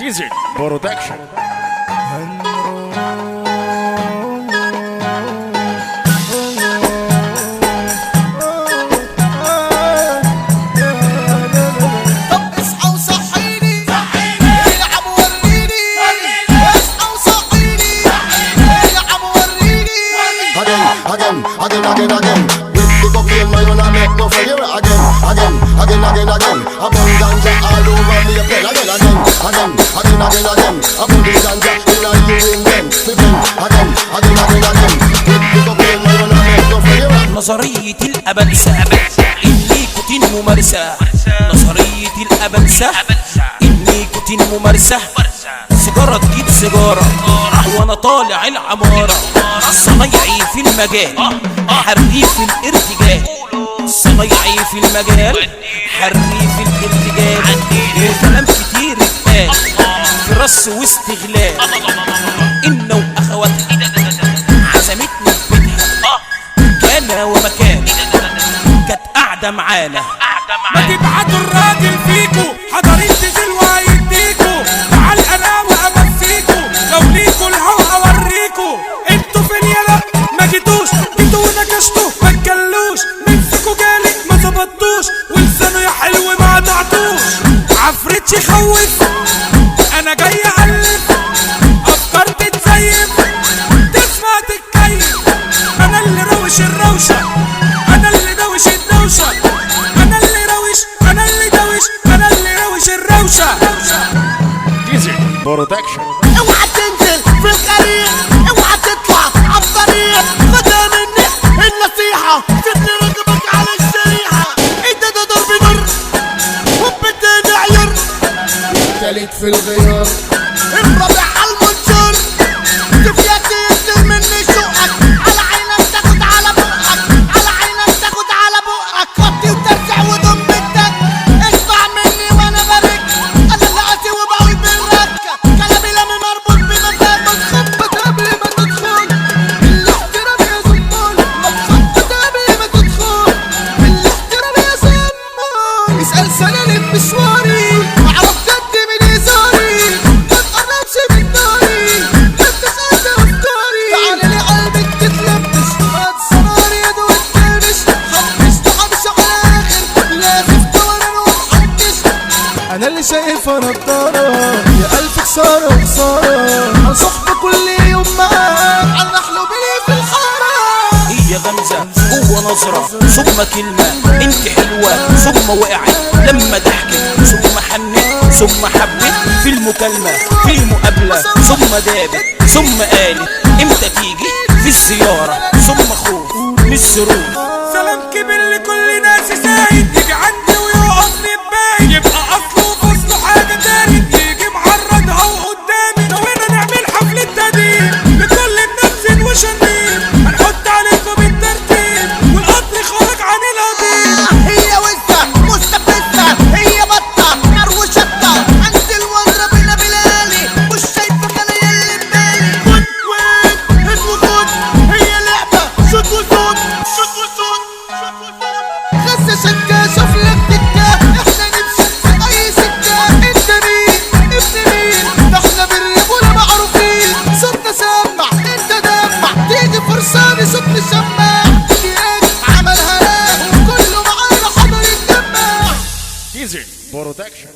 ديزل برودكشن. Again. With the cocaine, man, you not make no for you again. I burn ganja all over me, again. I burn the ganja in a urine them. Again. With the cocaine, man, you not make no for you. نظرية الأبلسة النيكوتين ممارسة. نظرية الأبلسة النيكوتين ممارسة. سيجارة تجيب سيجارة وانا طالع العمارة. صنايعي في المجال حري في الارتجال. صنايعي في المجال حري في الارتجال. كلام كتير اتقال في رص واستغلال. إن وأخواتها عزمتني في بيتها كان ومكان كانت قاعدة معانا. ما تبعتوا الراجل فيكو حضرين تزل وهيديكو. تعال انا وامسيكو لو ليكو الهوا اوريكو. انتوا فين يلا ما جيتوش جيتوا ونكشتوا ما تجلوش. نمسكوا جالي ما ظبطوش ولسانه يا حلو ما قطعتوش. عفريت يخوف انا جاي اقلب افكار تتزيف تسمع تتكيف. انا اللي روش الروشه انا اللي دوش الدوشه. انا اللي روش الروشه. ديزل برودكشن. اوعى تنزل في الطريق، اوعى تطلع عالطريق. خدها مني النصيحة، سيبني رقبك على الشريحة. انت ده ضرب نار وبالتاني عير. تالت في الغيار الرابع عالمنشور. كفياتي ينزل مني شوقك على عينك تاخد على بقك. على عينك تاخد على بقك. وطي وترجع وضم بنتك. اسمع مني وانا برك. انا اللي قاسي وبقول بالركة. كلامي لما مربوط بمزاج. ما تخبط قبل ما تدخل الاحترام يا زمان. ما تخبط قبل ما تدخل الاحترام يا زمان. اسأل سنة بمشواري اعرف جد من هزاري. ما تقربش من ناري ما تسأل افكاري. تعالى لي قلبك تتلبش ما تصناري يا دو التلبش. حبش على اخر لازم تورن ومحدش. انا اللي شايفها نضارة يا الف خسارة خسارة. صحب كل يوم معاك على حلوبي في الحارة. هي غمزة جوه نظرة ثم كلمة انت حلوة ثم وقعت لما ضحكت ثم حنت ثم حبت في المكالمة في المقابلة ثم دابت ثم قالت امتى تيجي في الزيارة ثم خوف مش سرور. سلام كبير لكل ناس سايد يجي عندي ويقف لي بباين. يبقى اصله وفصله حاجة تاني يجي معرضها وقدامي. نوينا نعمل حفلة تقديم لكل منزل وشنيم. هنحط عليكم الترتيب والقطر خارج عن القديم. هي وزة مستفزة هي بطة نار وشطة. انزل واضرب هنا بلالي مش شايفك انا يلي ببالي. خد وين هد وخد هي لعبة شوت وصوت شوت وصوت شوت وصوت. غزة شكاشة في لفتكة احنا نمشي في اي سكة. انت مين ابن مين ده احنا بالرجولة معروفين. صوتنا سمع انت دمع تيجي فرصاني صوتني شماع. عملها لا كله معانا حضر يتجمع. ديزل برودكشن.